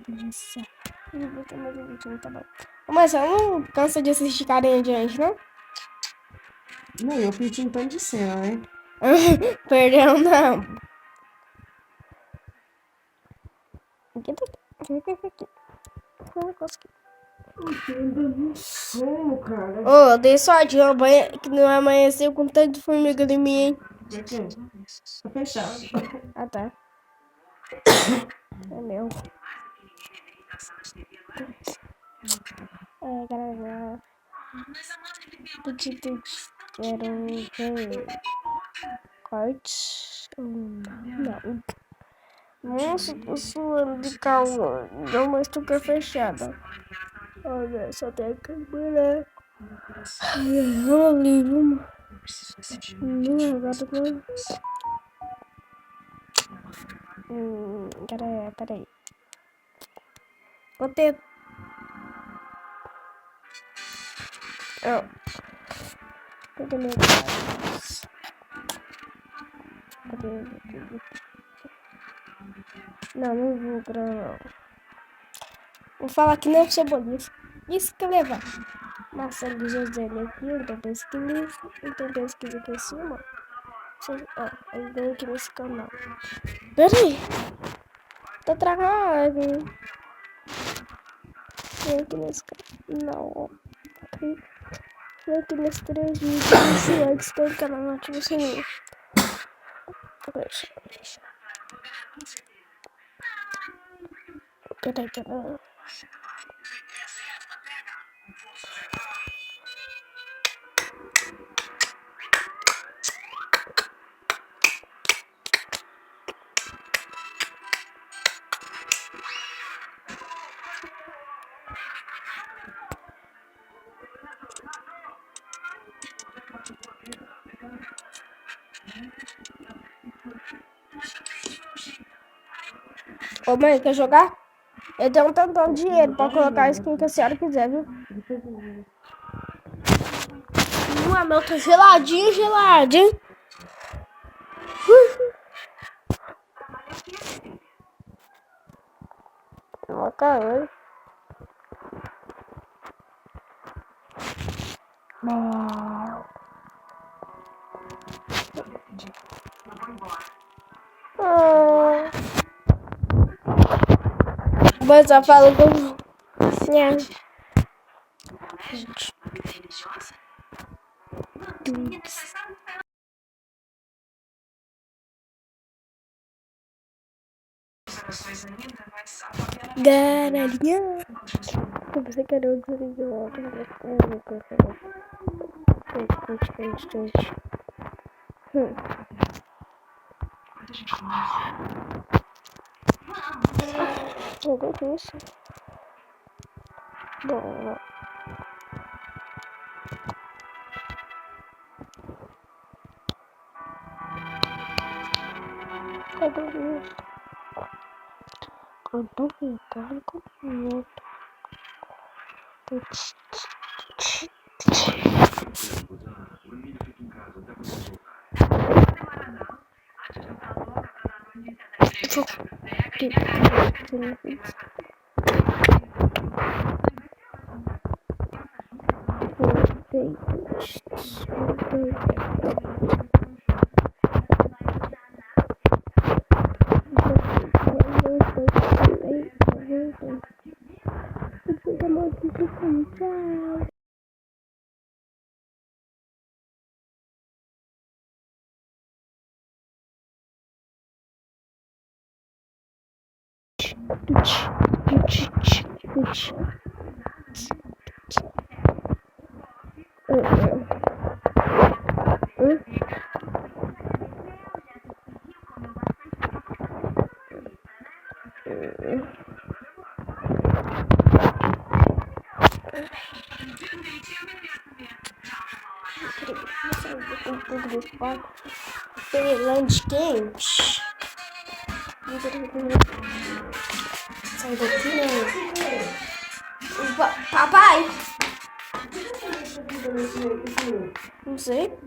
Isso. Tá bom. Mas você não cansa de assistir carinha de anjo, não? Não, eu pedi um tanto de cena, né? Perdão, não. Aqui tá. Aqui. Não consegui. Sono, cara. Ô, dei sorte que não amanheceu com tanto de formiga em mim, hein? Por quê? Tá fechado. Ah, tá. É meu. É, galera. Quero ver. Corte. Não. Nossa, tô suando de calor. Deu uma estuca fechada. Olha, só tem a câmera. Olha, vamos. Não, agora não. Peraí. Vou ter. Oh. Cadê meu dados? Não vou gravar, não. Vou falar que nem o Cebolinha. Isso que levar. Marcelo José aqui, então pesquisa aqui em cima. Ó, aí vem aqui nesse canal. Peraí. Tá travado. Vem aqui nesse canal, ó. Vem aqui nesse 3 vídeos. Antes que o canal não ativa o sininho. Deixa. Peraí. Ô mãe, quer jogar? Eu tenho um tantão de dinheiro pra colocar a skin que a senhora quiser, viu? Meu, tá geladinho. Caralho. Mas eu falo com... Galerinha, você quer outro vídeo? O que é isso? Bom. Cadê isso? Quando ficar com o Land Games. Sai daqui, né? Papai! Não sei.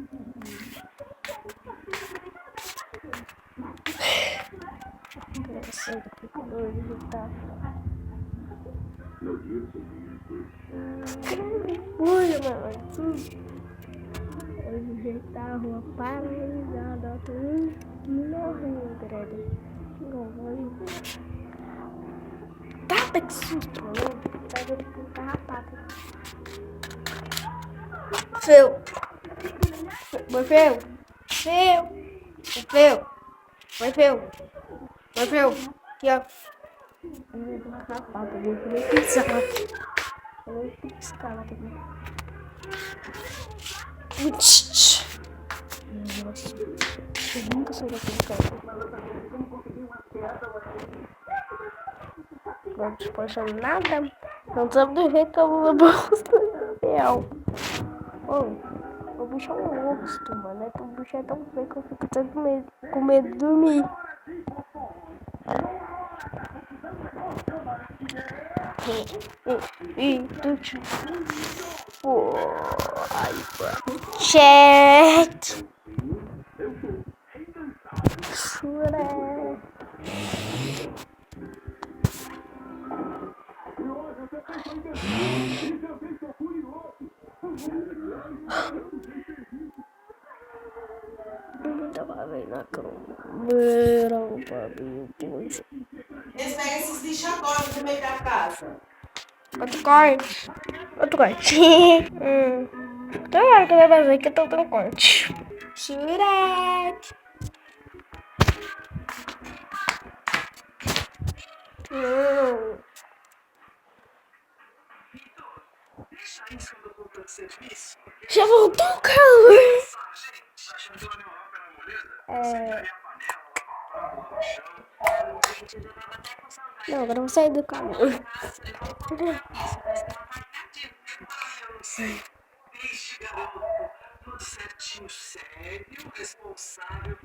Sai daqui, tá? Ui, mano. Hoje tá a rua paralisada. Morrendo, credo. Não vou. Tá, que susto, mano. Tá vendo que tá rapado. Feu. Foi feu. Feu. Foi feu. Foi feu. Foi feu. Aqui, ó. Rapado, eu vou pisar. Eu vou piscar lá também. Nossa, eu nunca saí daquele carro. Não te poxa nada. Não sabe do jeito que eu vou real. O bicho é um monstro, mano. O bicho é tão feio que eu fico até com medo de dormir. Chat. Chura. Tava vendo na câmera o bagulho hoje. Eles pegam esses lixos agora no meio da casa. Outro corte. Outro corte. Então hora que eu vou fazer que eu tô dando corte. Churek. Já voltou o calor. Não, agora eu vou sair do calor. Tudo certinho, sério, responsável.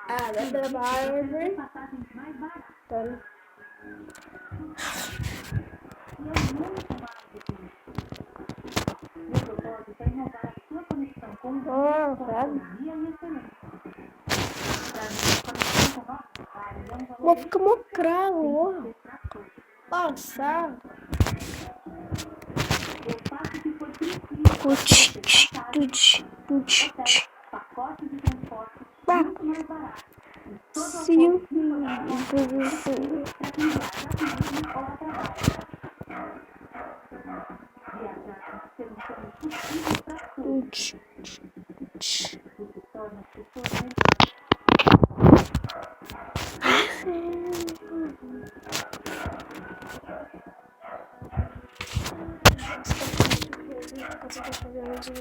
Ah, da Barbie. Tá. Vou ficar mocrado. Nossa. Sim.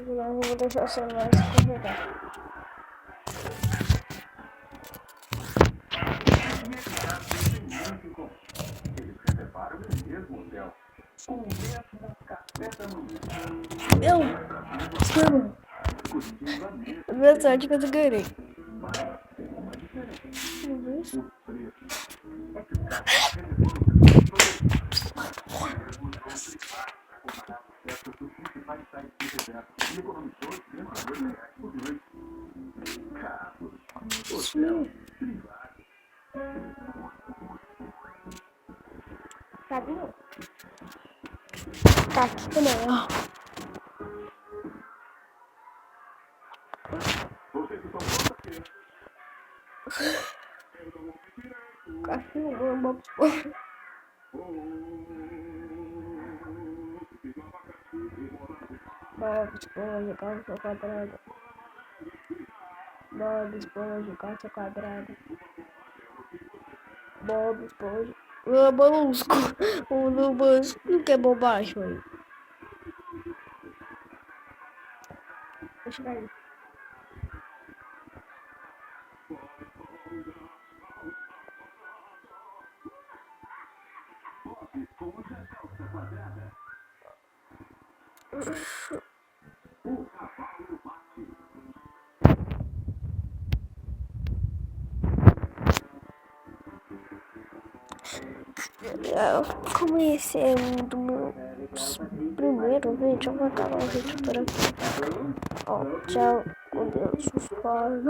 Eu vou deixar o celular escorregar. Minha sorte que eu ganhei. Tá aqui também, ó. Cachorro, Bob Esponja, calça quadrada. Bob Esponja, calça quadrada. Bob Esponja. O Molusco. O Molusco que é bobagem aí. Deixa eu ver. Como esse é um dos meus primeiros vídeos, eu vou acabar o vídeo por aqui. Ó, tchau. Deus, os pais.